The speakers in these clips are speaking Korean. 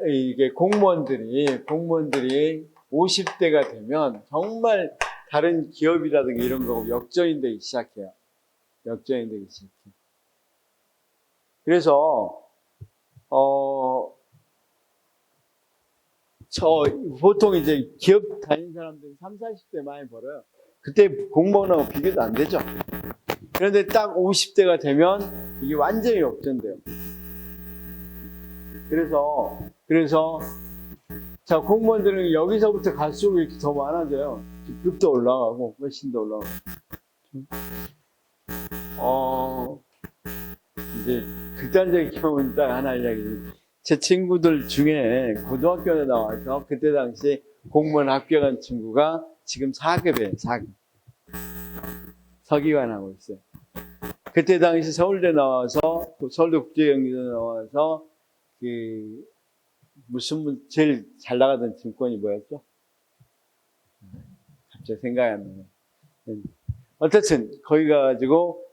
이게 공무원들이 50대가 되면 정말 다른 기업이라든가 이런 거 역전이 되기 시작해요. 역전이 되기 시작해요. 그래서, 보통 이제 기업 다니는 사람들이 30, 40대 많이 벌어요. 그때 공무원하고 비교도 안 되죠. 그런데 딱 50대가 되면 이게 완전히 역전돼요. 그래서 자, 공무원들은 여기서부터 갈수록 이렇게 더 많아져요. 급도 올라가고 훨씬 더 올라가고. 이제 극단적인 경우는 딱 하나 이야기해요. 제 친구들 중에 고등학교에 나와서 그때 당시 공무원 합격한 친구가 지금 4급이에요. 4급. 서기관 하고 있어요. 그때 당시 서울대 나와서 서울대 국제경기대 나와서 제일 잘 나가던 증권이 뭐였죠? 갑자기 생각이 안 나네. 어쨌든 거기 가가지고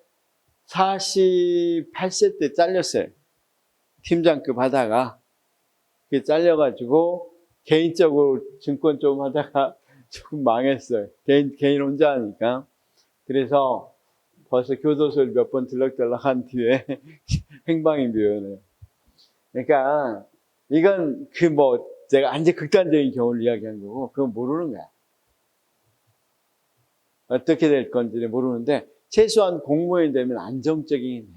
48세 때 잘렸어요. 팀장급 하다가 그게 잘려가지고 개인적으로 증권 좀 하다가 조금 망했어요. 개인 혼자 하니까. 그래서 벌써 교도소를 몇 번 들락달락한 뒤에 행방이 묘연해요. 그러니까 이건 제가 완전 극단적인 경우를 이야기한 거고 그건 모르는 거야. 어떻게 될 건지는 모르는데 최소한 공무원이 되면 안정적인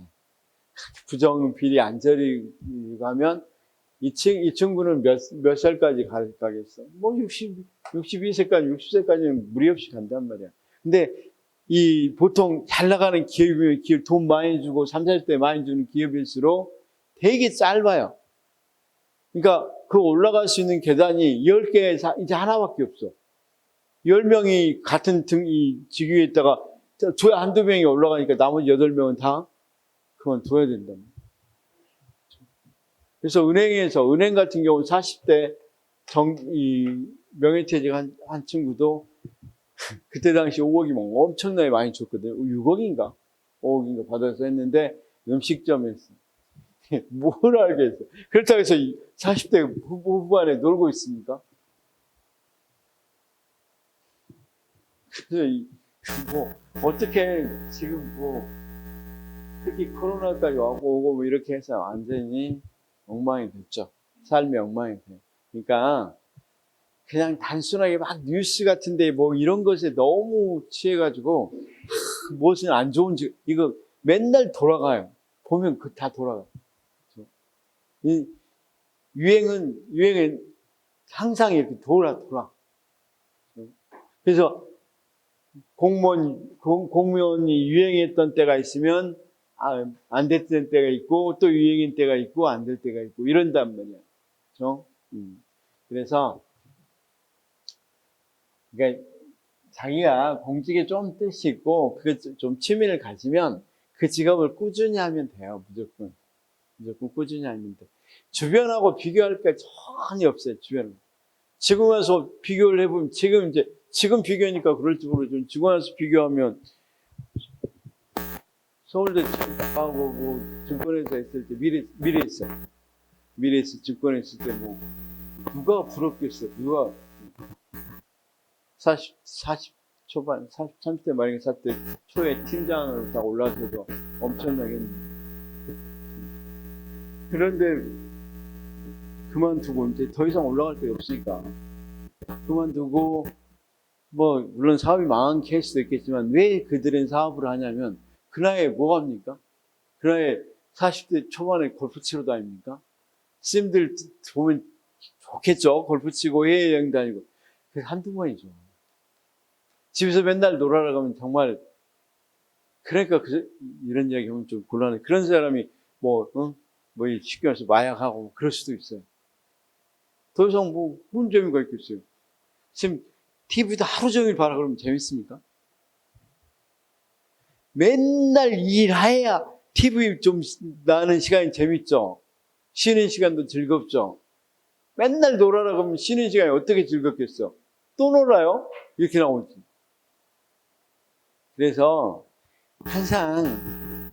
부정 비리 안저리고 하면 이 친구는 몇 살까지 가겠어? 62세까지 60세까지는 무리 없이 간단 말이야. 근데 보통 잘 나가는 기업이면 돈 많이 주고 30, 40대 많이 주는 기업일수록 되게 짧아요. 그러니까 그 올라갈 수 있는 계단이 10개 이제 하나밖에 없어. 10명이 같은 직위에 있다가 한두 명이 올라가니까 나머지 8명은 다 그만둬야 된다. 그래서 은행 같은 경우는 40대 명예퇴직 한 친구도 그때 당시 5억이면 엄청나게 많이 줬거든요. 6억인가? 5억인가 받아서 했는데 음식점에서. 뭘 알겠어. 그렇다고 해서 40대 후반에 놀고 있습니까? 그래서 어떻게 지금 특히 코로나까지 오고 이렇게 해서 완전히 엉망이 됐죠. 삶이 엉망이 돼요. 그러니까 그냥 단순하게 막 뉴스 같은데 이런 것에 너무 취해가지고 무엇은 안 좋은지 이거 맨날 돌아가요. 보면 다 돌아가요. 유행은 항상 이렇게 돌아. 그래서 공무원이 유행했던 때가 있으면 안 됐던 때가 있고 또 유행인 때가 있고 안 될 때가 있고 이런단 말이야. 그렇죠? 그래서 그러니까 자기가 공직에 좀 뜻이 있고 그게 좀 취미를 가지면 그 직업을 꾸준히 하면 돼요. 무조건 꾸준히 하면 돼. 주변하고 비교할 게 전혀 없어요. 주변은. 지금 와서 비교를 해보면 지금 비교하니까 그럴지 모르지만 지금 와서 비교하면 서울대 하고 증권회사 있을 때 미래에서 증권에 있을 때 누가 부럽겠어요. 누가 40 초반 30대 말에 40대 초에 팀장으로 딱 올라서도 엄청나게 했는데 그런데 그만두고 이제 더 이상 올라갈 데가 없으니까 그만두고 물론 사업이 망한 케이스도 있겠지만 왜 그들은 사업을 하냐면 그 나이에 뭐 합니까? 그 나이에 40대 초반에 골프 치러 다닙니까? 스님들 보면 좋겠죠. 골프 치고 해외여행 다니고 그게 한두 번이죠. 집에서 맨날 놀아라 가면 정말 그러니까 이런 이야기 하면 좀 곤란해. 그런 사람이 쉽게 말해서 마약하고 그럴 수도 있어요. 더 이상 무슨 재미가 있겠어요. 지금 TV도 하루 종일 봐라 그러면 재밌습니까? 맨날 일해야 TV 좀 나는 시간이 재밌죠. 쉬는 시간도 즐겁죠. 맨날 놀아라 그러면 쉬는 시간이 어떻게 즐겁겠어? 또 놀아요? 이렇게 나오지. 그래서 항상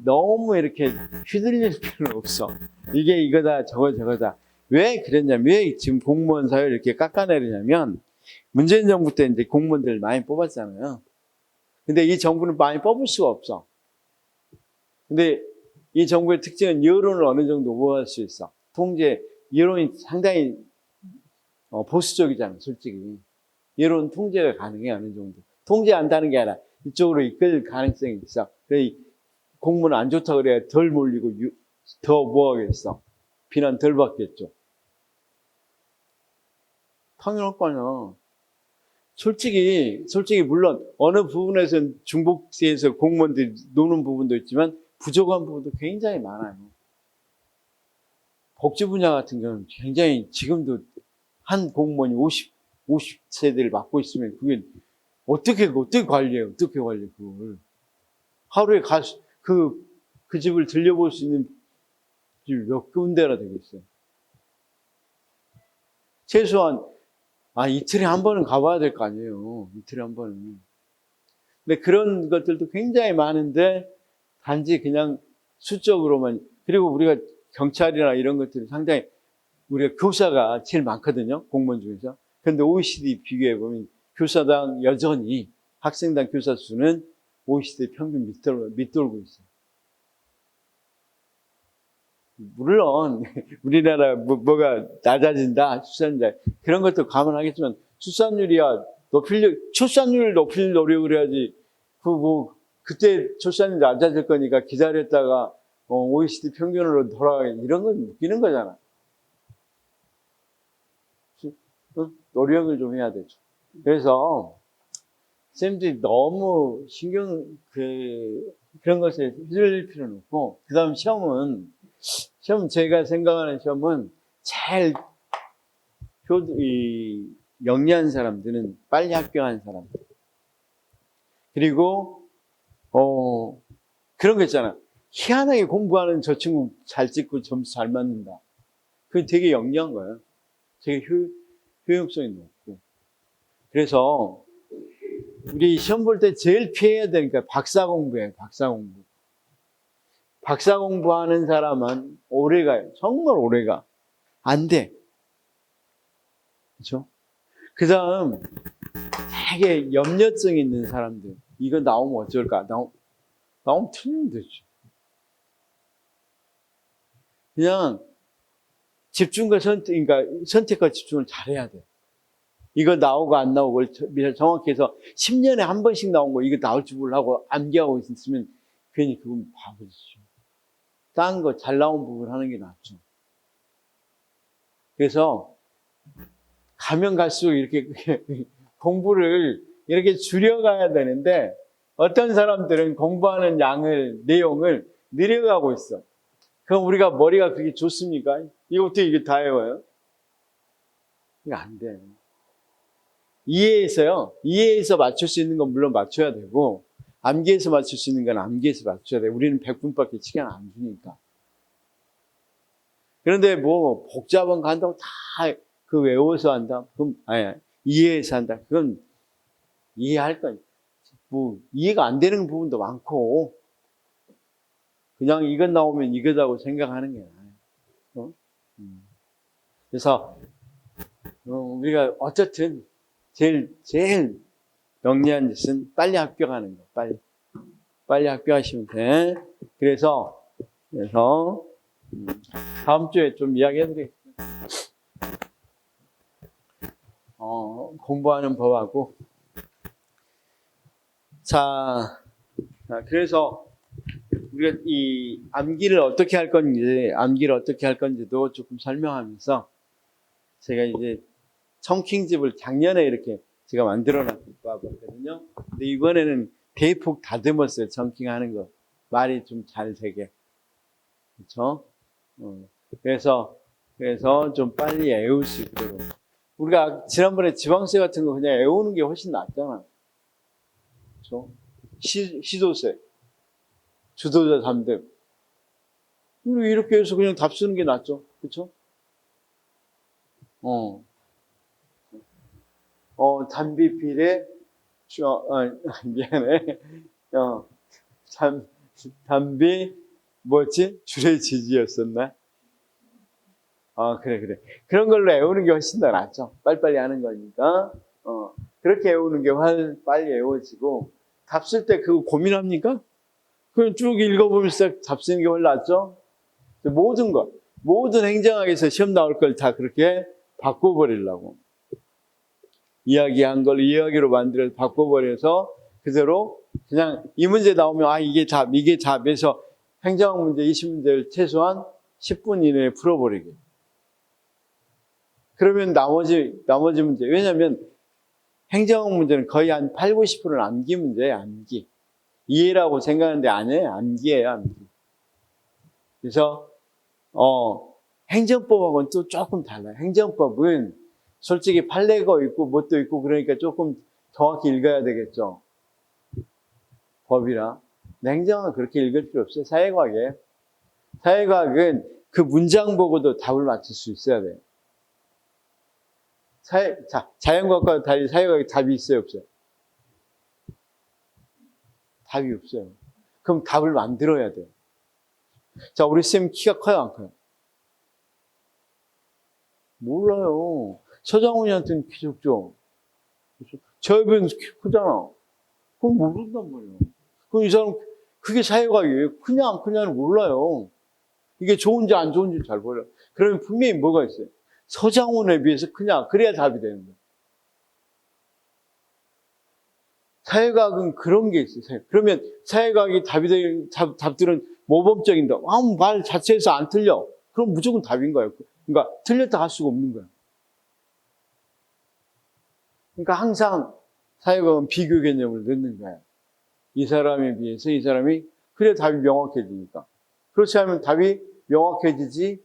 너무 이렇게 휘둘릴 필요는 없어. 이게 이거다, 저거다. 왜 그랬냐면, 왜 지금 공무원 사회를 이렇게 깎아내리냐면, 문재인 정부 때 이제 공무원들 많이 뽑았잖아요. 근데 이 정부는 많이 뽑을 수가 없어. 근데 이 정부의 특징은 여론을 어느 정도 모을 수 있어. 여론이 상당히 보수적이잖아, 솔직히. 여론 통제가 가능해, 어느 정도. 통제한다는 게 아니라 이쪽으로 이끌 가능성이 있어. 그래, 공무원 안 좋다 그래야 덜 몰리고 더 뭐하겠어. 비난 덜 받겠죠. 당연할 거 아니야. 솔직히 물론 어느 부분에서는 중복지에서 공무원들이 노는 부분도 있지만 부족한 부분도 굉장히 많아요. 복지 분야 같은 경우는 굉장히 지금도 한 공무원이 50세대를 맡고 있으면 그게 어떻게 관리해요? 어떻게 관리해, 그걸. 하루에 그 집을 들려볼 수 있는 집이 몇 군데나 되겠어요. 최소한, 이틀에 한 번은 가봐야 될 거 아니에요. 이틀에 한 번은. 근데 그런 것들도 굉장히 많은데, 단지 그냥 수적으로만, 그리고 우리가 경찰이나 이런 것들이 상당히, 우리가 교사가 제일 많거든요. 공무원 중에서. 근데 OECD 비교해보면, 교사당 여전히, 학생당 교사 수는 OECD 평균 밑돌고 있어요. 물론 우리나라 뭐가 낮아진다, 출산율 그런 것도 감안하겠지만 출산율 높일 노력을 해야지. 그때 출산율 낮아질 거니까 기다렸다가 OECD 평균으로 돌아가게 이런 건 웃기는 거잖아. 노력을 좀 해야 되죠. 그래서 쌤들이 너무 그런 것에 휘둘릴 필요는 없고, 그 다음 시험은 제가 생각하는 시험은 제일 영리한 사람들은 빨리 합격한 사람들. 그리고 그런 거 있잖아. 희한하게 공부하는 저 친구 잘 찍고 점수 잘 맞는다. 그게 되게 영리한 거예요. 되게 효용성이 높고. 그래서 우리 시험 볼 때 제일 피해야 되니까 박사 공부예요. 박사 공부. 박사 공부하는 사람은 오래 가요. 정말 오래 가. 안 돼. 그렇죠? 그 다음 되게 염려증 있는 사람들. 이거 나오면 어쩔까? 나오면 틀리면 되죠. 그냥 집중과 선택과 집중을 잘해야 돼. 이거 나오고 안 나오고 정확히 해서 10년에 한 번씩 나온 거 이거 나올 줄 몰라고 암기하고 있으면 괜히 그건 바보지죠. 딴 거 잘 나온 부분 하는 게 낫죠. 그래서 가면 갈수록 이렇게 공부를 이렇게 줄여가야 되는데 어떤 사람들은 공부하는 내용을 늘려가고 있어. 그럼 우리가 머리가 그게 좋습니까? 이거 어떻게 이게 다 외워요? 이거 안 돼. 이해해서 맞출 수 있는 건 물론 맞춰야 되고, 암기해서 맞출 수 있는 건 암기해서 맞춰야 돼. 우리는 100분밖에 시간 안 주니까. 그런데 복잡한 거 한다고 다 외워서 한다? 그럼, 이해해서 한다? 그건 이해할 거야. 이해가 안 되는 부분도 많고, 그냥 이것 나오면 이거다고 생각하는 게 나아요. 그래서, 우리가 어쨌든, 제일 영리한 짓은 빨리 합격하는 거. 빨리 합격하시면 돼. 그래서 다음 주에 좀 이야기해드리겠습니다. 공부하는 법하고. 자, 그래서 우리가 이 암기를 어떻게 할 건지도 조금 설명하면서 제가 이제 청킹집을 작년에 이렇게 제가 만들어 놨거든요. 근데 이번에는 대폭 다듬었어요. 청킹하는 거. 말이 좀 잘 되게. 그렇죠? 그래서 좀 빨리 외울 수 있도록. 우리가 지난번에 지방세 같은 거 그냥 외우는 게 훨씬 낫잖아. 그렇죠? 시도세, 주도자 3등. 이렇게 해서 그냥 답 쓰는 게 낫죠. 그렇죠? 단비필에 미안해. 담비 뭐였지? 줄의 지지였었나? 그래. 그런 걸로 외우는 게 훨씬 더 낫죠. 빨리빨리 하는 거니까. 그렇게 외우는 게 빨리 외워지고, 답 쓸 때 그거 고민합니까? 그냥 쭉 읽어보면서 답 쓰는 게 훨씬 낫죠? 모든 행정학에서 시험 나올 걸 다 그렇게 바꿔버리려고. 이야기한 걸 이야기로 만들어서 바꿔버려서 그대로 그냥 이 문제 나오면 이게 답에서 행정학 문제 20문제를 최소한 10분 이내에 풀어버리게. 그러면 나머지 문제, 왜냐면 행정학 문제는 거의 한 8, 90%는 암기 문제예요, 암기. 이해라고 생각하는데 아니에요, 암기예요, 암기. 그래서 행정법하고는 또 조금 달라요. 행정법은 솔직히 판례가 있고 뭣도 있고 그러니까 조금 정확히 읽어야 되겠죠. 법이라. 근데 행정은 그렇게 읽을 필요 없어요. 사회과학은 그 문장 보고도 답을 맞출 수 있어야 돼요. 자연과학과 달리 사회과학에 답이 있어요, 없어요? 답이 없어요. 그럼 답을 만들어야 돼요. 자, 우리 쌤 키가 커요, 안 커요? 몰라요. 서장훈이한테는 키 적죠. 저 옆에는 키 크잖아. 그럼 모른단 말이에요. 그럼 이 사람, 그게 사회과학이에요. 크냐 안 크냐는 몰라요. 이게 좋은지 안 좋은지 잘 몰라요. 그러면 분명히 뭐가 있어요. 서장훈에 비해서 크냐, 그래야 답이 되는 거예요. 사회과학은 그런 게 있어요. 그러면 사회과학이 답이 되는 답들은 모범적인다. 말 자체에서 안 틀려. 그럼 무조건 답인 거예요. 그러니까 틀렸다 할 수가 없는 거예요. 그러니까 항상 사회과학은 비교 개념을 넣는 거예요. 이 사람에 비해서 이 사람이, 그래야 답이 명확해지니까. 그렇지 않으면 답이 명확해지지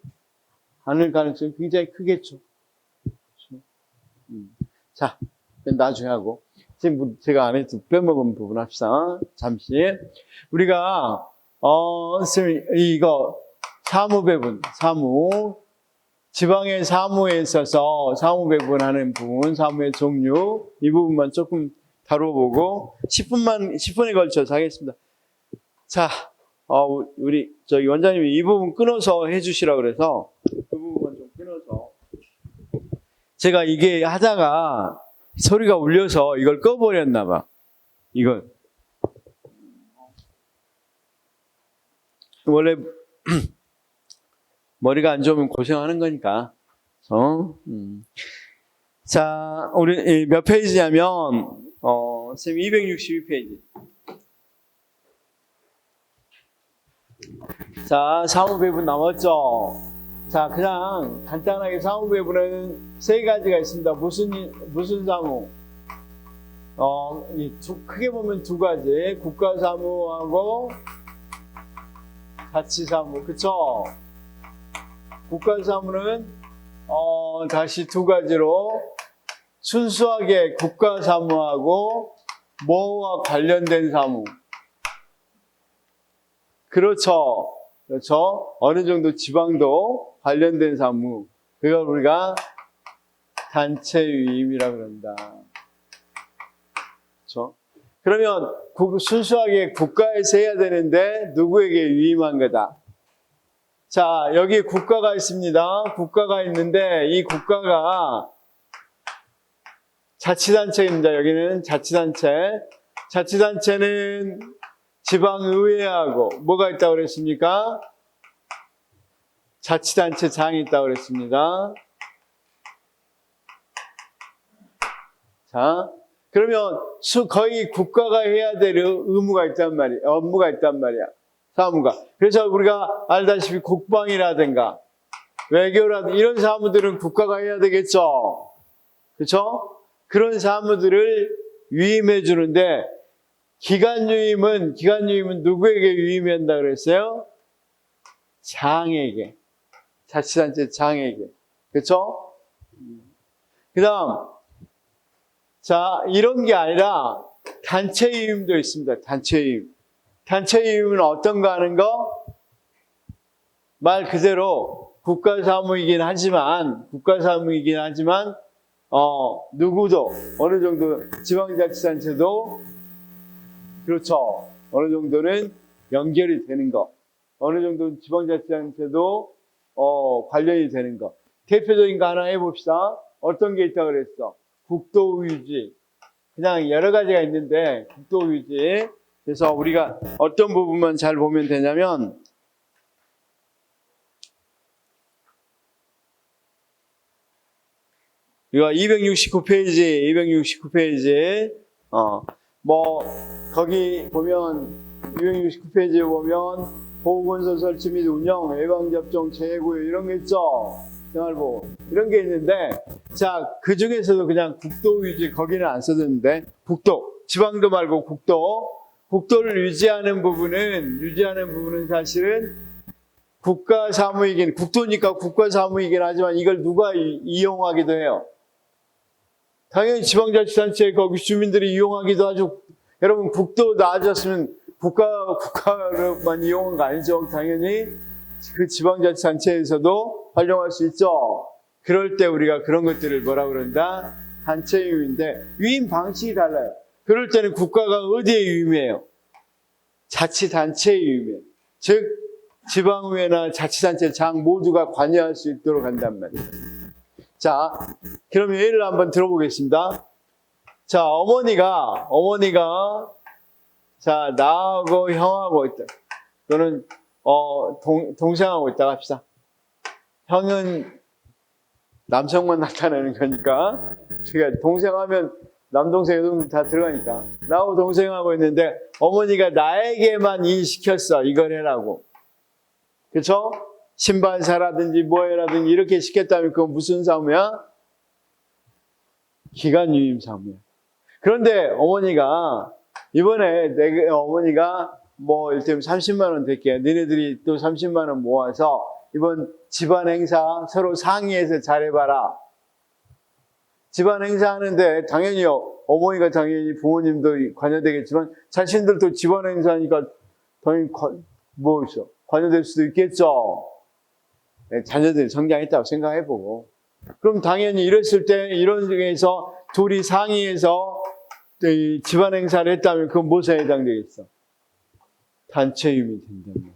않을 가능성이 굉장히 크겠죠. 그렇죠? 자, 나중에 하고. 지금 제가 안 해서 빼먹은 부분 합시다. 잠시. 우리가, 선생님, 이거, 사무배분, 지방의 사무에 있어서 사무배분하는 부분, 사무의 종류, 이 부분만 조금 다뤄보고, 10분에 걸쳐서 하겠습니다. 자, 우리, 저기 원장님이 이 부분 끊어서 해주시라 그래서, 그 부분만 좀 끊어서. 제가 이게 하다가 소리가 울려서 이걸 꺼버렸나봐. 이걸. 원래, 머리가 안 좋으면 고생하는 거니까. 자, 우리 몇 페이지냐면, 쌤 262페이지. 자, 사무배분 남았죠? 자, 그냥 간단하게 사무배분은 세 가지가 있습니다. 무슨 사무? 크게 보면 두 가지. 국가사무하고 자치사무. 그쵸? 국가사무는, 다시 두 가지로 순수하게 국가사무하고 뭐와 관련된 사무. 그렇죠. 어느 정도 지방도 관련된 사무. 그걸 우리가 단체위임이라고 그런다. 그렇죠? 그러면 순수하게 국가에서 해야 되는데 누구에게 위임한 거다. 자, 여기 국가가 있습니다. 국가가 있는데 이 국가가 자치단체입니다. 여기는 자치단체. 자치단체는 지방의회하고 뭐가 있다고 그랬습니까? 자치단체장이 있다고 그랬습니다. 자, 그러면 거의 국가가 해야 될 의무가 있단 말이야. 업무가 있단 말이야. 사무가. 그래서 우리가 알다시피 국방이라든가 외교라든가 이런 사무들은 국가가 해야 되겠죠. 그렇죠? 그런 사무들을 위임해 주는데 기관유임은 누구에게 위임한다 그랬어요? 장에게. 자치단체 장에게. 그렇죠? 그다음 자, 이런 게 아니라 단체위임도 있습니다. 단체위임. 단체위임은 어떤 거 하는 거? 말 그대로 국가사무이긴 하지만 누구도 어느 정도 지방자치단체도 그렇죠. 어느 정도는 연결이 되는 거. 어느 정도 지방자치단체도 관련이 되는 거. 대표적인 거 하나 해봅시다. 어떤 게 있다고 그랬어? 국도 유지. 그냥 여러 가지가 있는데 국도 유지. 그래서 우리가 어떤 부분만 잘 보면 되냐면 이거 269페이지 거기 보면 269페이지에 보면 보건소 설치 및 운영, 예방접종, 재구역 이런 게 있죠. 생활보호 이런 게 있는데 자, 그 중에서도 그냥 국도 유지 거기는 안 써졌는데 국도, 지방도 말고 국도를 유지하는 부분은 사실은 국가 사무이긴, 국도니까 국가 사무이긴 하지만 이걸 누가 이용하기도 해요. 당연히 지방자치단체 거기 주민들이 이용하기도 하죠. 여러분 국도 나아졌으면 국가로만 이용한 거 아니죠. 당연히 그 지방자치단체에서도 활용할 수 있죠. 그럴 때 우리가 그런 것들을 뭐라 그런다? 단체 유임인데 유임 방식이 달라요. 그럴 때는 국가가 어디에 유임해요? 자치단체에 유임해요. 즉 지방의회나 자치단체 장 모두가 관여할 수 있도록 한단 말이에요. 자, 그럼 예를 한번 들어보겠습니다. 자, 어머니가 자, 나하고 형하고 있다. 또는 동생하고 있다 합시다. 형은 남성만 나타내는 거니까. 그러니까 동생하면 남동생, 여동생 다 들어가니까. 나하고 동생하고 있는데 어머니가 나에게만 일시켰어. 이걸 해라고. 그렇죠? 신발사라든지 뭐해라든지 이렇게 시켰다면 그건 무슨 사무야? 기간유임 사무야. 그런데 어머니가 이번에 어머니가 이를테면 30만 원 댈게. 너네들이 또 30만 원 모아서 이번 집안 행사 서로 상의해서 잘해봐라. 집안 행사 하는데 당연히 어머니가 당연히 부모님도 관여되겠지만 자신들도 집안 행사니까 당연히 관여될 수도 있겠죠. 자녀들이 성장했다고 생각해보고. 그럼 당연히 이랬을 때 이런 중에서 둘이 상의해서 집안 행사를 했다면 그건 무엇에 해당되겠어? 단체 유임이 된다면.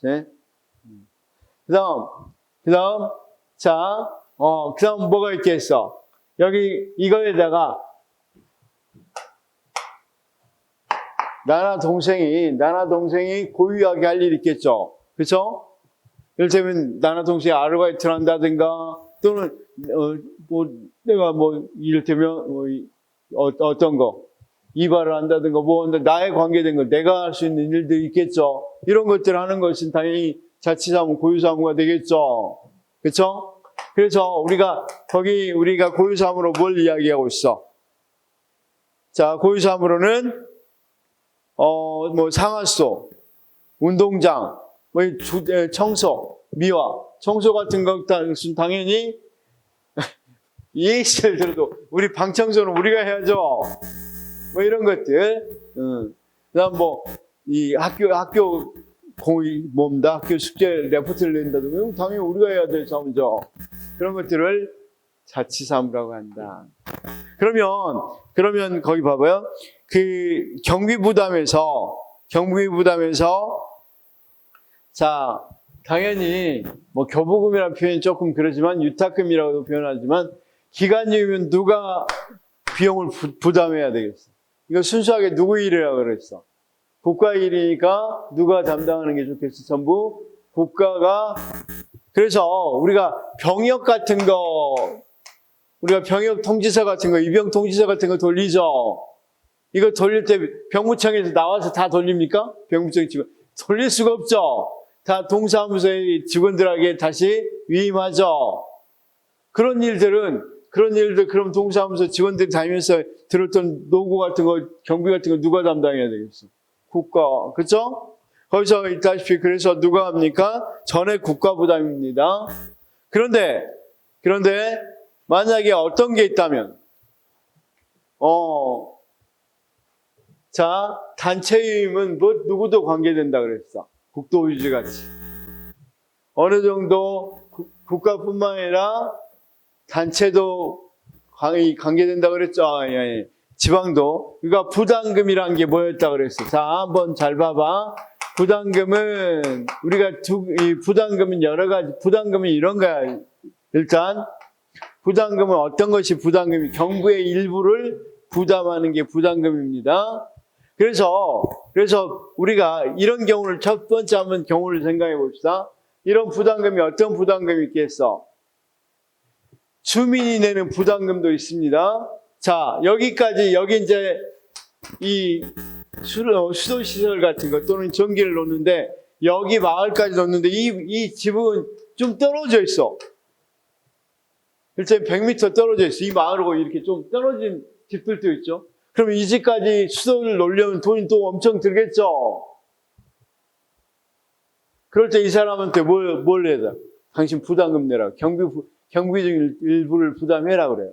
네? 그다음 자, 그다음 뭐가 있겠어? 여기 이거에다가 나나 동생이 고유하게 할 일이 있겠죠. 그렇죠? 이를테면 나나 동생이 아르바이트를 한다든가 또는 내가 이를테면 어떤 거 이발을 한다든가 나에 관계된 거 내가 할 수 있는 일들이 있겠죠. 이런 것들을 하는 것은 당연히 자치사무 고유사무가 되겠죠. 그렇죠? 그래서 우리가 고유사무로 뭘 이야기하고 있어? 자, 고유사무로는 상하수, 운동장, 청소, 미화, 청소 같은 것은 당연히 EH를 들어도 우리 방청소는 우리가 해야죠. 이런 것들. 그다음 이 학교 학교 숙제 레포트를 낸다든가 당연히 우리가 해야 될 사무죠. 그런 것들을 자치사무라고 한다. 그러면 거기 봐봐요. 그 경비부담에서 자, 당연히 교부금이라는 표현이 조금 그러지만 유탁금이라고도 표현하지만 기간유임은 누가 비용을 부담해야 되겠어? 이거 순수하게 누구 일이라고 그랬어? 국가 일이니까 누가 담당하는 게 좋겠어? 전부 국가가. 그래서 우리가 병역 통지서 같은 거, 입영 통지서 같은 거 돌리죠. 이거 돌릴 때 병무청에서 나와서 다 돌립니까? 병무청 직원 돌릴 수가 없죠. 다 동사무소의 직원들에게 다시 위임하죠. 그런 일들 그럼 동사무소 직원들이 다니면서 들었던 노고 같은 거, 경비 같은 거 누가 담당해야 되겠어? 국가. 그렇죠? 거기서 있다시피 그래서 누가 합니까? 전액 국가 부담입니다. 그런데 만약에 어떤 게 있다면 자, 단체 유임은 누구도 관계된다 그랬어. 국도 유지 같이. 어느 정도 국가뿐만 아니라 단체도 관계된다 그랬죠. 지방도. 그러니까 부담금이란 게 뭐였다 그랬어. 자, 한번 잘 봐봐. 부담금은 우리가 이 부담금은 여러 가지, 부담금은 이런 거야. 일단 부담금은 어떤 것이 부담금이 경부의 일부를 부담하는 게 부담금입니다. 그래서 우리가 이런 경우를 첫 번째 한번 경우를 생각해 봅시다. 이런 부담금이 어떤 부담금이 있겠어? 주민이 내는 부담금도 있습니다. 자, 여기까지, 여기 이제 이 수도시설 같은 거 또는 전기를 놓는데 여기 마을까지 놓는데 이 집은 좀 떨어져 있어. 일단 100m 떨어져 있어. 이 마을하고 이렇게 좀 떨어진 집들도 있죠. 그럼 이 집까지 수도를 놓으려면 돈이 또 엄청 들겠죠. 그럴 때 이 사람한테 뭘 해야 돼? 당신 부담금 내라. 경비적인 일부를 부담해라 그래요.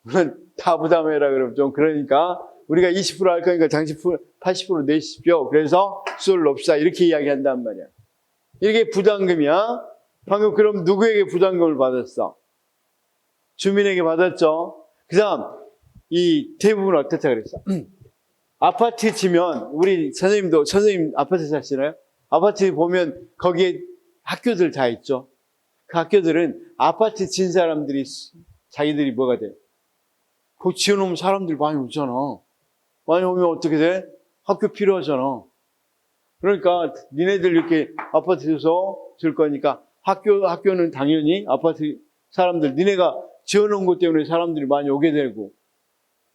물론 다 부담해라 그러면 좀 그러니까 우리가 20% 할 거니까 당신 80% 내십시오. 그래서 수도를 놓읍시다. 이렇게 이야기한단 말이야. 이게 부담금이야. 방금 그럼 누구에게 부담금을 받았어? 주민에게 받았죠. 그 다음 이 대부분 어떻다 그랬어? 아파트 지면 우리 선생님 아파트 사시나요? 아파트 보면 거기에 학교들 다 있죠. 그 학교들은 아파트 진 사람들이 자기들이 뭐가 돼? 그거 지어놓으면 사람들 많이 오잖아. 많이 오면 어떻게 돼? 학교 필요하잖아. 그러니까 니네들 이렇게 아파트 줘서 줄 거니까 학교는 당연히 아파트 사람들 니네가 지어놓은 것 때문에 사람들이 많이 오게 되고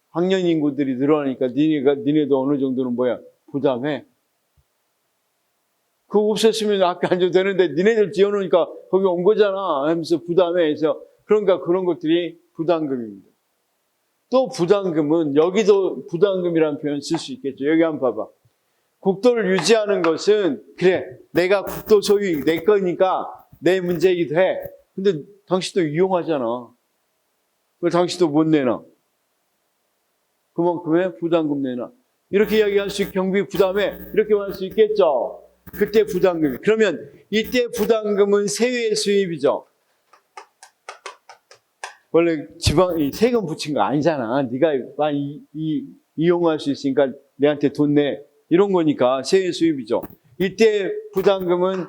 학년 인구들이 늘어나니까 니네도 어느 정도는 부담해. 그거 없었으면 학교 안 줘도 되는데 니네들 지어놓으니까 거기 온 거잖아 하면서 부담해. 해서 그러니까 그런 것들이 부담금입니다. 또 부담금은 여기도 부담금이라는 표현 쓸 수 있겠죠. 여기 한번 봐봐. 국도를 유지하는 것은 그래 내가 국도 소유 내 거니까 내 문제이기도 해. 근데 당신도 이용하잖아. 왜 당신도 못 내나? 그만큼의 부담금 내나? 이렇게 이야기할 수 경비 부담해. 이렇게 할 수 있겠죠. 그때 부담금이. 그러면 이때 부담금은 세외의 수입이죠. 원래 세금 붙인 거 아니잖아. 네가 많이 이용할 수 있으니까 내한테 돈 내. 이런 거니까 세외 수입이죠. 이때 부담금은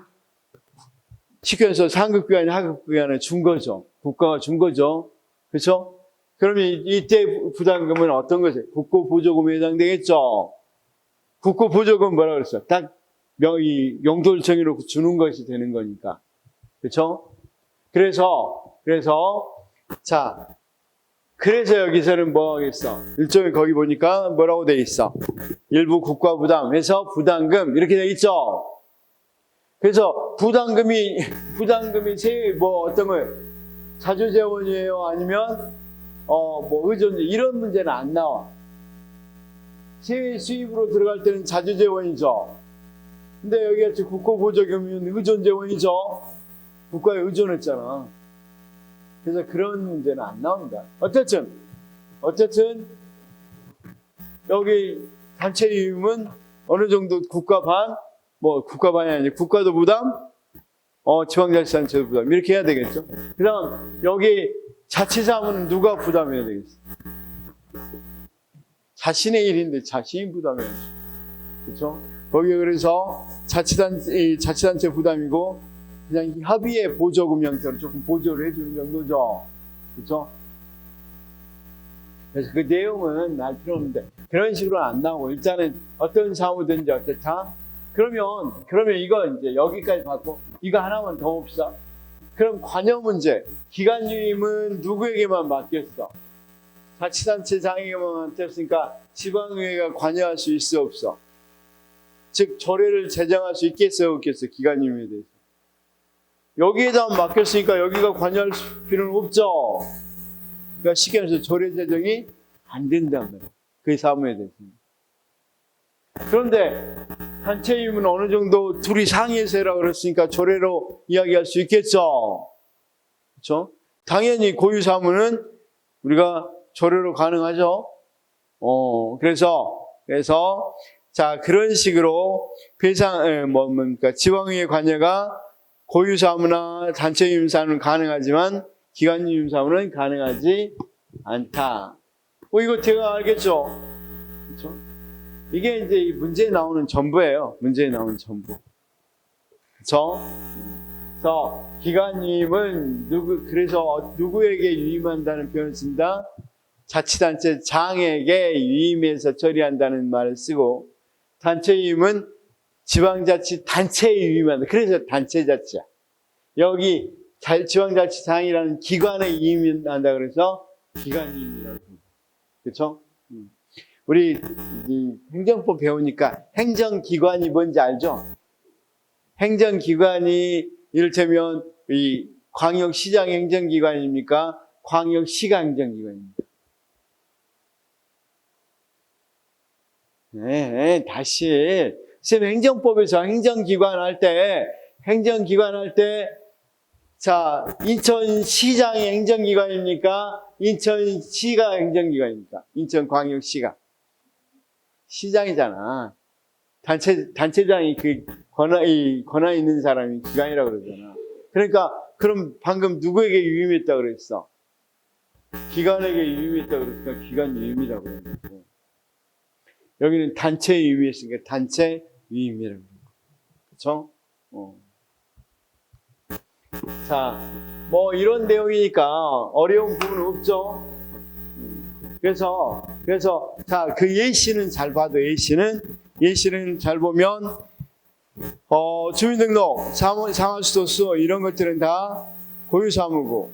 쉽게 해서 상급기관이 하급기관에 준 거죠. 국가가 준 거죠. 그렇죠? 그러면 이때 부담금은 어떤 것이에요? 국고보조금에 해당되겠죠. 국고보조금 뭐라 그랬어? 딱 용도를 정해놓고 주는 것이 되는 거니까. 그렇죠? 그래서 여기서는 뭐 하겠어? 일종의 거기 보니까 뭐라고 돼 있어? 일부 국가부담해서 부담금 이렇게 돼 있죠. 그래서 부담금이 어떤 거예요? 자주재원이에요? 아니면 의존제 이런 문제는 안 나와. 세외 수입으로 들어갈 때는 자주재원이죠. 근데 여기가 지금 국고보조금이면 의존재원이죠. 국가에 의존했잖아. 그래서 그런 문제는 안 나옵니다. 어쨌든 여기 단체 이임은 어느 정도 국가 반이 아니라 국가도 부담, 지방자치단체도 부담 이렇게 해야 되겠죠. 그다음 여기 자치사무는 누가 부담해야 되겠어? 자신의 일인데 자신이 부담해야지. 그렇죠? 거기 그래서 자치단체 부담이고 그냥 합의의 보조금 형태로 조금 보조를 해주는 정도죠. 그렇죠? 그래서 그 내용은 알 필요 없는데 그런 식으로 안 나오고 일단은 어떤 사무든지 어떻다. 그러면 이거 이제 여기까지 받고 이거 하나만 더 봅시다. 그럼 관여 문제. 기간유임은 누구에게만 맡겼어? 자치단체장에게만 맡겼으니까 지방의회가 관여할 수 있어 없어? 즉 조례를 제정할 수 있겠어요 없겠어요? 기간유임에 대해서. 여기에다 맡겼으니까 여기가 관여할 필요는 없죠. 그러니까 쉽게 말해서 조례 제정이 안 된단 말이에요. 그 사무에 대해서. 그런데 단체임은 어느 정도 둘이 상의해서 해라 그랬으니까 조례로 이야기할 수 있겠죠. 그렇죠? 당연히 고유 사무는 우리가 조례로 가능하죠. 그래서 자 그런 식으로 그러니까 지방의회 관여가 고유 사무나 단체임 사무는 가능하지만 기간유임 사무는 가능하지 않다. 이거 제가 알겠죠? 그렇죠? 이게 이제 이 문제에 나오는 전부예요. 문제에 나오는 전부. 그렇죠? 그래서 기관임은 그래서 누구에게 유임한다는 표현을 쓴다? 자치단체 장에게 유임해서 처리한다는 말을 쓰고, 단체임은 지방자치단체에 유임한다. 그래서 단체자치야. 여기 지방자치장이라는 기관에 유임한다 그래서 기관임이라고. 그렇죠? 우리 이 행정법 배우니까 행정기관이 뭔지 알죠? 행정기관이 이를테면 이 광역시장 행정기관입니까? 광역시가 행정기관입니까? 네, 다시. 선생님 행정법에서 행정기관 할 때, 자, 인천시장이 행정기관입니까? 인천시가 행정기관입니까? 인천광역시가. 시장이잖아. 단체장이 권한 있는 사람이 기관이라고 그러잖아. 그러니까, 그럼 방금 누구에게 유임했다 그랬어? 기관에게 유임했다 그랬으니까 기관 유임이라고 그러고. 여기는 단체에 유임했으니까 단체 유임이라고 그러고. 그쵸? 자, 뭐 이런 내용이니까 어려운 부분은 없죠? 그래서, 자, 그 예시는 잘 봐도 예시는 잘 보면, 주민등록, 상하수도수, 이런 것들은 다 고유사무고,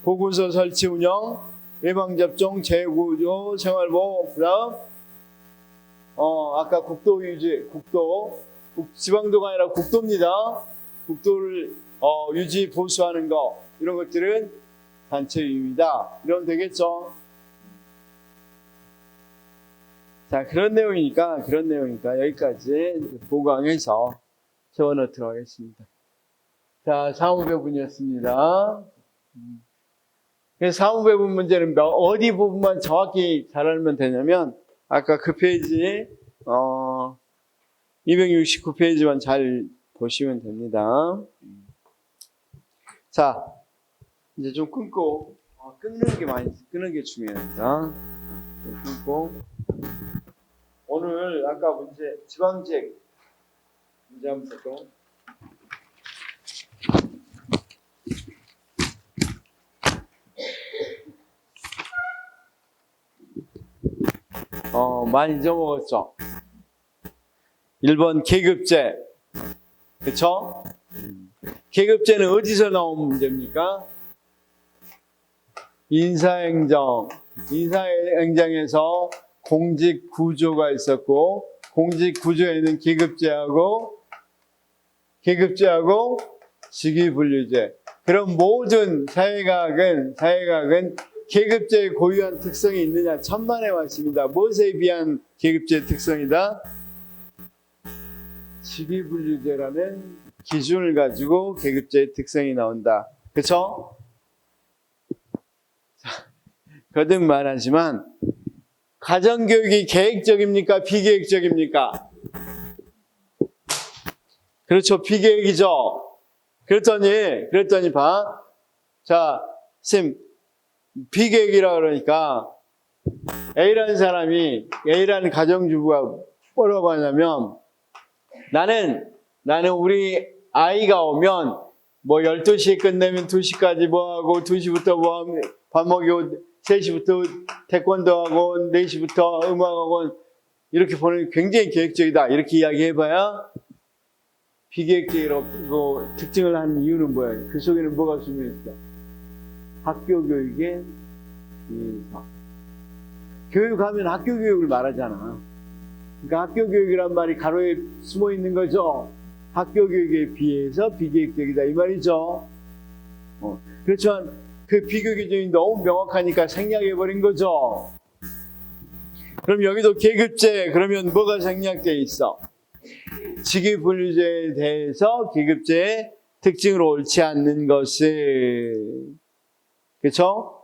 보고서 설치 운영, 예방접종, 재구조, 생활보호, 그 다음, 아까 국도 유지, 지방도가 아니라 국도입니다. 국도를, 유지, 보수하는 거, 이런 것들은 단체 유임이다. 이러면 되겠죠? 자, 그런 내용이니까 여기까지 보강해서 적어놓도록 하겠습니다. 자, 사무배분이었습니다. 그래서 사무배분 문제는 어디 부분만 정확히 잘 알면 되냐면, 아까 그 페이지, 269페이지만 잘 보시면 됩니다. 자, 이제 좀 끊고, 끊는 게 중요합니다. 끊고. 오늘 아까 지방직 문제 한번 볼까요? 많이 잊어먹었죠? 1번 계급제. 그쵸? 계급제는 어디서 나온 문제입니까? 인사행정에서 공직 구조가 있었고, 공직 구조에는 계급제하고 직위분류제. 그럼 모든 사회과학은 계급제의 고유한 특성이 있느냐? 천만의 말씀입니다. 무엇에 비한 계급제의 특성이다? 직위분류제라는 기준을 가지고 계급제의 특성이 나온다. 그쵸? 거듭 말하지만 가정교육이 계획적입니까? 비계획적입니까? 그렇죠. 비계획이죠. 그랬더니 봐. 자, 쌤, 비계획이라 그러니까 A라는 가정주부가 뭐라고 하냐면 나는 우리 아이가 오면 뭐 12시에 끝내면 2시까지 뭐 하고 2시부터 뭐 하면 밥 먹이고 3시부터 태권도 학원, 4시부터 음악 학원 이렇게 보내면 굉장히 계획적이다. 이렇게 이야기해봐야 비계획적이라고 특징을 하는 이유는 뭐야? 그 속에는 뭐가 숨어있어? 학교 교육에 비해서. 교육하면 학교 교육을 말하잖아. 그러니까 학교 교육이란 말이 가로에 숨어 있는 거죠. 학교 교육에 비해서 비계획적이다 이 말이죠. 그렇지만 그 비교 기준이 너무 명확하니까 생략해버린 거죠. 그럼 여기도 계급제 그러면 뭐가 생략되어 있어? 직위분류제에 대해서 계급제의 특징으로 옳지 않는 것을, 그렇죠?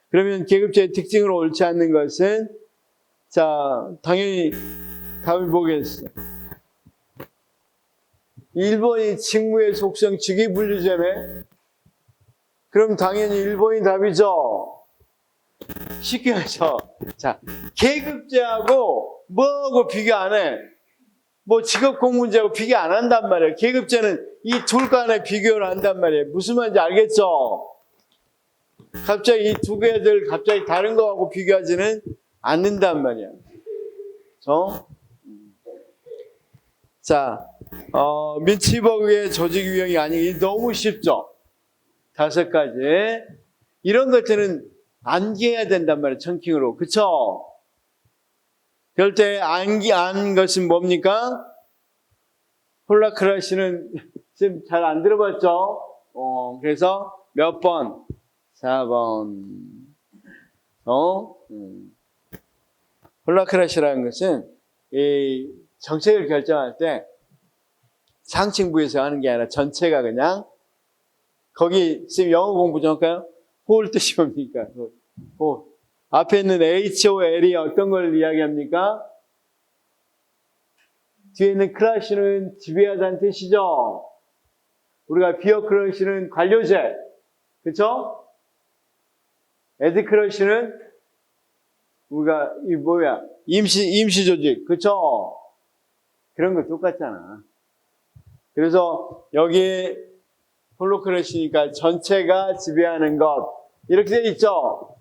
그러면 계급제의 특징으로 옳지 않는 것은, 자, 당연히 답을 보겠어. 1번이 직무의 속성 직위분류제네. 그럼 당연히 1번이 답이죠. 쉽게 해서 자, 계급제하고 뭐하고 비교 안 해. 뭐 직업공무제하고 비교 안 한단 말이에요. 계급제는 이 둘 간에 비교를 한단 말이에요. 무슨 말인지 알겠죠? 갑자기 이 두 개들 갑자기 다른 거하고 비교하지는 않는단 말이야. 자, 민치버그의 조직 유형이 아니기 너무 쉽죠? 5가지. 이런 것들은 암기해야 된단 말이에요. 청킹으로. 그쵸? 그럴 때 안 것은 뭡니까? 홀라크라시는 지금 잘 안 들어봤죠? 그래서 몇 번? 4번. 홀라크라시라는 것은 이 정책을 결정할 때 상층부에서 하는 게 아니라 전체가 그냥 거기 지금 영어 공부 좀 할까요? 홀 뜻이 뭡니까? 홀. 앞에 있는 HOL이 어떤 걸 이야기합니까? 뒤에 있는 크라시는 지배하다는 뜻이죠. 우리가 비어크러시는 관료제. 그쵸? 에드크러시는 우리가 임시 조직. 그쵸? 그런 거 똑같잖아. 그래서 여기 홀로크러시니까 전체가 지배하는 것. 이렇게 돼 있죠?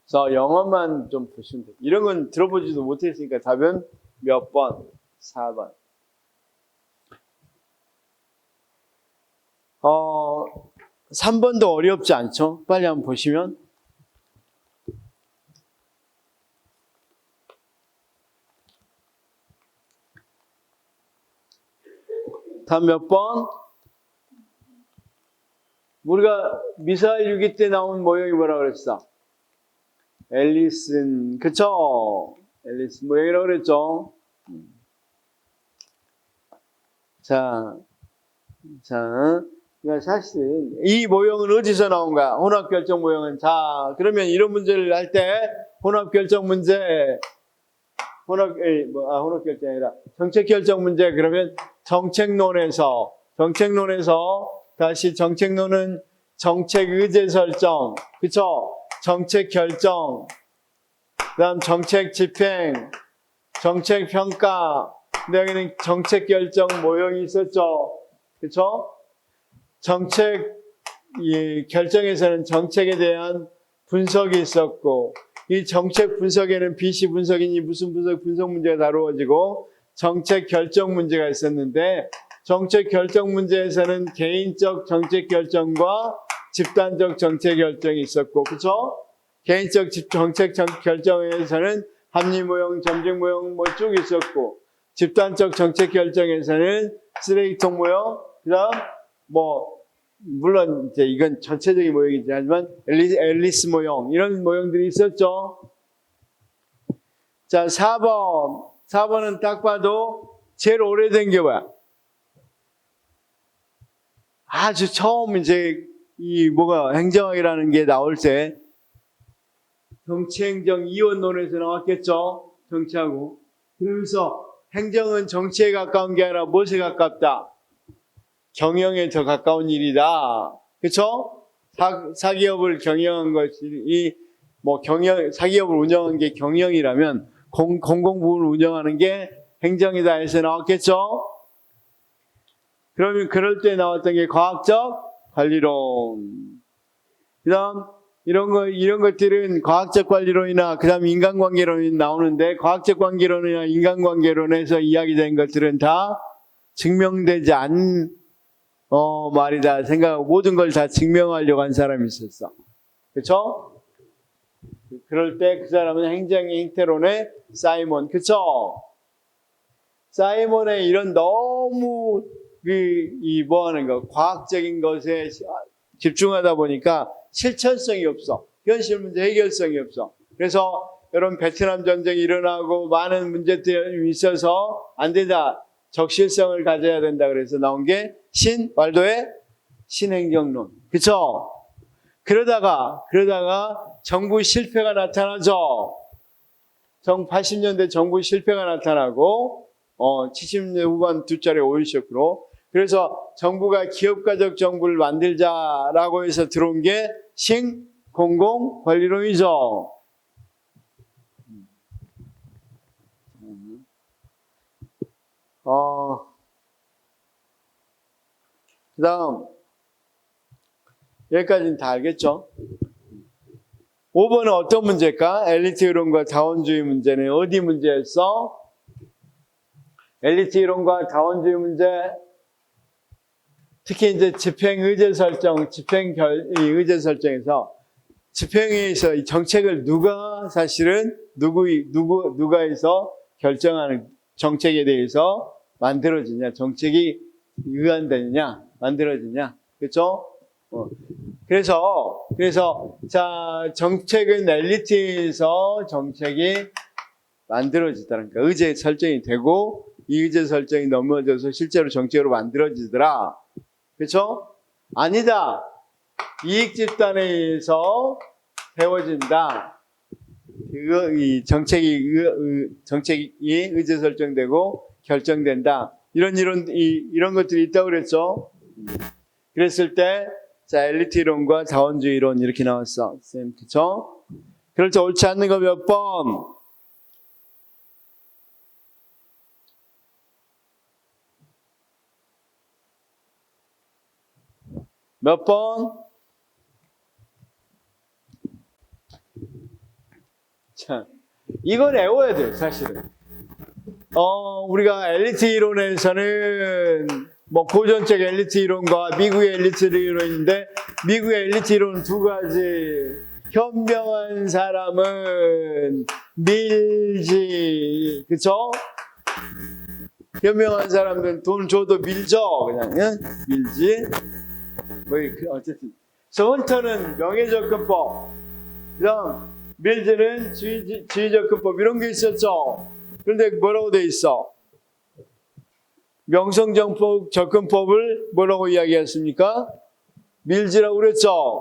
그래서 영어만 좀 보시면 돼요. 이런 건 들어보지도 못했으니까 답은 몇 번? 4번. 3번도 어렵지 않죠? 빨리 한번 보시면. 다음 몇 번? 우리가 미사일 6.2 때 나온 모형이 뭐라 그랬어? 앨리슨, 그쵸? 앨리슨 모형이라고 그랬죠? 자, 그러니까 사실은 이 모형은 어디서 나온가? 혼합결정 모형은. 자, 그러면 이런 문제를 할 때 혼합결정 문제, 혼합결정이 아니라 정책결정 문제. 그러면 정책론에서 다시 정책론은 정책 의제 설정, 그쵸? 정책 결정, 그 다음 정책 집행, 정책 평가, 근데 여기는 정책 결정 모형이 있었죠. 그쵸? 정책 결정에서는 정책에 대한 분석이 있었고, 이 정책 분석에는 BC 분석이니 무슨 분석 문제가 다루어지고, 정책 결정 문제가 있었는데, 정책 결정 문제에서는 개인적 정책 결정과 집단적 정책 결정이 있었고, 그쵸? 개인적 정책 결정에서는 합리 모형, 점증 모형 뭐 쭉 있었고, 집단적 정책 결정에서는 쓰레기통 모형, 그 다음 물론 이제 이건 전체적인 모형이긴 하지만 앨리스 모형, 이런 모형들이 있었죠. 자, 4번은 딱 봐도 제일 오래된 게 뭐야? 아주 처음 이제 행정학이라는 게 나올 때 정치행정 이원론에서 나왔겠죠. 정치하고. 그러면서 행정은 정치에 가까운 게 아니라 무엇에 가깝다? 경영에 더 가까운 일이다. 그쵸? 사기업을 경영한 것이, 사기업을 운영한 게 경영이라면 공공부문을 운영하는 게 행정이다 해서 나왔겠죠? 그러면 그럴 때 나왔던 게 과학적 관리론. 그 다음, 이런 것들은 과학적 관리론이나 그 다음 인간관계론이 나오는데, 과학적 관계론이나 인간관계론에서 이야기된 것들은 다 증명되지 않은 말이다 생각하고 모든 걸 다 증명하려고 한 사람이 있었어. 그쵸? 그럴 때 그 사람은 행정의 행태론의 사이먼. 그쵸? 사이먼의 이런 너무 과학적인 것에 집중하다 보니까 실천성이 없어. 현실 문제 해결성이 없어. 그래서 이런 베트남 전쟁이 일어나고 많은 문제들이 있어서 안 된다. 적실성을 가져야 된다. 그래서 나온 게 왈도의 신행정론. 그쵸? 그러다가 정부 실패가 나타나죠. 80년대 정부 실패가 나타나고 70년대 후반 두 차례 오일 쇼크로. 그래서 정부가 기업가적 정부를 만들자라고 해서 들어온 게 공공관리론이죠. 그 다음, 여기까지는 다 알겠죠? 5번은 어떤 문제일까? 엘리트 이론과 자원주의 문제는 어디 문제였어? 엘리트 이론과 자원주의 문제, 특히 이제 집행의제 설정, 집행의제 설정에서 집행위에서 이 정책을 누가 사실은 누가 해서 결정하는 정책에 대해서 만들어지냐, 정책이 의안되느냐, 만들어지냐, 그렇죠? 그래서 자 정책은 엘리트에서 정책이 만들어지더라. 그러니까 의제 설정이 되고 이 의제 설정이 넘어져서 실제로 정책으로 만들어지더라. 그렇죠? 아니다. 이익 집단에 의해서 세워진다. 이 정책이 의제 설정되고 결정된다. 이런 것들이 있다고 그랬죠. 그랬을 때, 자, 엘리트 이론과 자원주의 이론 이렇게 나왔어. 쌤, 그쵸? 그럴 때 옳지 않는 거 몇 번? 몇 번? 자, 이건 외워야 돼요, 사실은. 우리가 엘리트 이론에서는 뭐 고전적 엘리트 이론과 미국의 엘리트 이론인데 미국의 엘리트 이론은 두 가지. 현명한 사람은 밀지, 그쵸? 현명한 사람들은 돈 줘도 밀죠, 그냥 밀지. 뭐 어쨌든 헌터는 명예접근법, 그다음 밀즈는 지위접근법 이런 게 있었죠. 그런데 뭐라고 돼 있어? 명성접근법을 뭐라고 이야기했습니까? 밀지라고 그랬죠.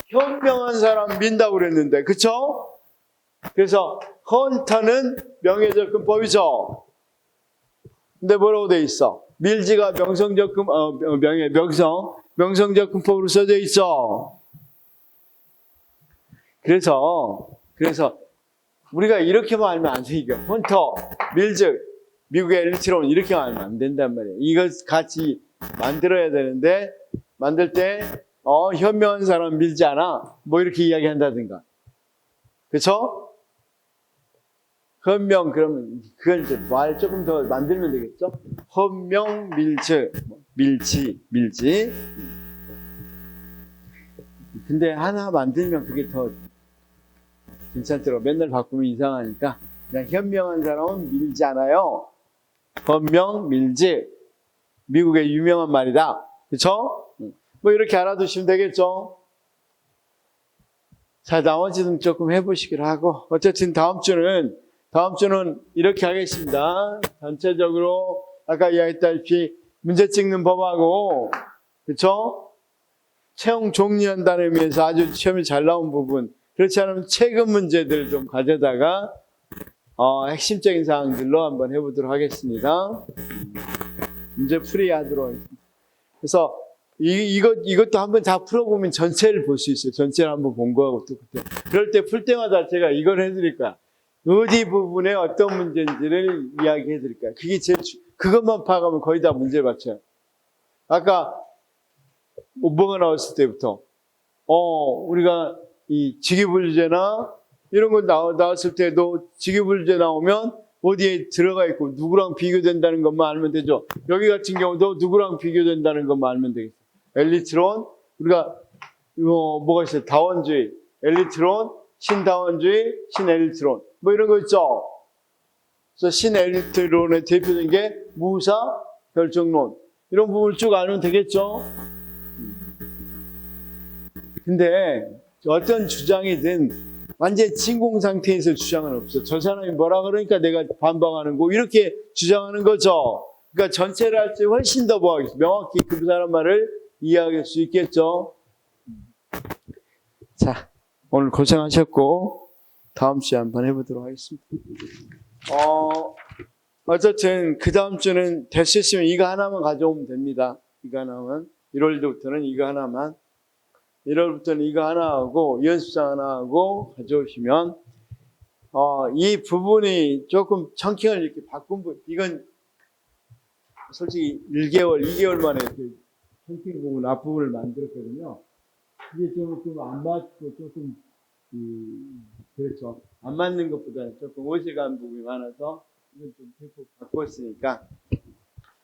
현명한 사람 민다고 그랬는데, 그쵸? 그래서 헌터는 명예접근법이죠. 근데 뭐라고 돼 있어? 밀지가 명성접근법으로 써져 있죠. 그래서 우리가 이렇게만 알면 안 돼. 이거 헌터, 밀즈, 미국의 엘리트론 이렇게만 알면 안 된단 말이에요. 이걸 같이 만들어야 되는데 만들 때 현명한 사람 밀지 않아? 뭐 이렇게 이야기한다든가. 그렇죠? 헌명 그러면 그걸 이제 말 조금 더 만들면 되겠죠? 헌명 밀즈, 밀지. 근데 하나 만들면 그게 더 괜찮더라고. 맨날 바꾸면 이상하니까 그냥 현명한 사람은 밀지 않아요. 헌명, 밀지. 미국의 유명한 말이다. 그렇죠? 뭐 이렇게 알아두시면 되겠죠? 자, 나머지는 조금 해보시기로 하고 어쨌든 다음 주는 이렇게 하겠습니다. 전체적으로 아까 이야기했다시피 문제 찍는 법하고 그렇죠? 채용 종료한다는 의미에서 아주 시험이 잘 나온 부분, 그렇지 않으면 최근 문제들 좀 가져다가 핵심적인 사항들로 한번 해보도록 하겠습니다. 문제 풀이하도록 하겠습니다. 그래서 이것도 한번 다 풀어보면 전체를 볼 수 있어요. 전체를 한번 본 거하고 또 그때. 그럴 때 풀 때마다 제가 이걸 해드릴 거야. 어디 부분에 어떤 문제인지를 이야기해 드릴 거야. 그것만 파악하면 거의 다 문제 맞춰요. 아까 뭐가 나왔을 때부터 우리가 이 직위불제나 이런 거 나왔을 때도 직위불제 나오면 어디에 들어가 있고 누구랑 비교된다는 것만 알면 되죠. 여기 같은 경우도 누구랑 비교된다는 것만 알면 되겠어요. 엘리트론, 우리가 뭐가 있어요? 다원주의, 엘리트론, 신다원주의, 신엘리트론 뭐 이런 거 있죠. 그래서 신엘리트론의 대표적인 게 무사, 결정론 이런 부분을 쭉 알면 되겠죠. 근데 어떤 주장이든 완전 진공 상태에서 주장은 없어. 저 사람이 뭐라 그러니까 내가 반박하는 거 이렇게 주장하는 거죠. 그러니까 전체를 할 때 훨씬 더 명확히 그 사람 말을 이해할 수 있겠죠. 자, 오늘 고생하셨고 다음 주에 한번 해보도록 하겠습니다. 어쨌든 그 다음 주는 될 수 있으면 이거 하나만 가져오면 됩니다. 이거 하나만. 1월부터는 이거 하나만. 1월부터는 이거 하나 하고 연습장 하나 하고 가져오시면 이 부분이 조금 청킹을 이렇게 바꾼 부분, 이건 솔직히 1개월, 2개월 만에 그 청킹 부분 앞부분을 만들었거든요. 이게 조금 안 맞고 조금 그렇죠. 안 맞는 것보다는 조금 어질간 부분이 많아서 이건 좀 템포 바꿨으니까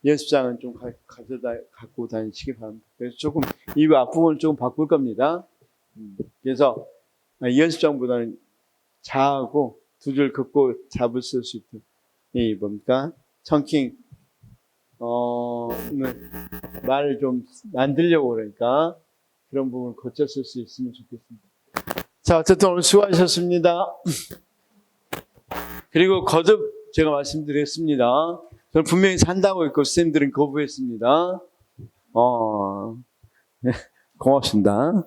연습장은 좀 갖고 다니시기 바랍니다. 그래서 조금 이 앞부분을 조금 바꿀 겁니다. 그래서 연습장보다는 자하고 두 줄 긋고 잡을 수 있도록 이 뭡니까? 청킹 말을 좀 만들려고 그러니까 그런 부분을 고쳤을 수 있으면 좋겠습니다. 자, 어쨌든 오늘 수고하셨습니다. 그리고 거듭 제가 말씀드렸습니다. 저는 분명히 산다고 했고 선생님들은 거부했습니다. 고맙습니다.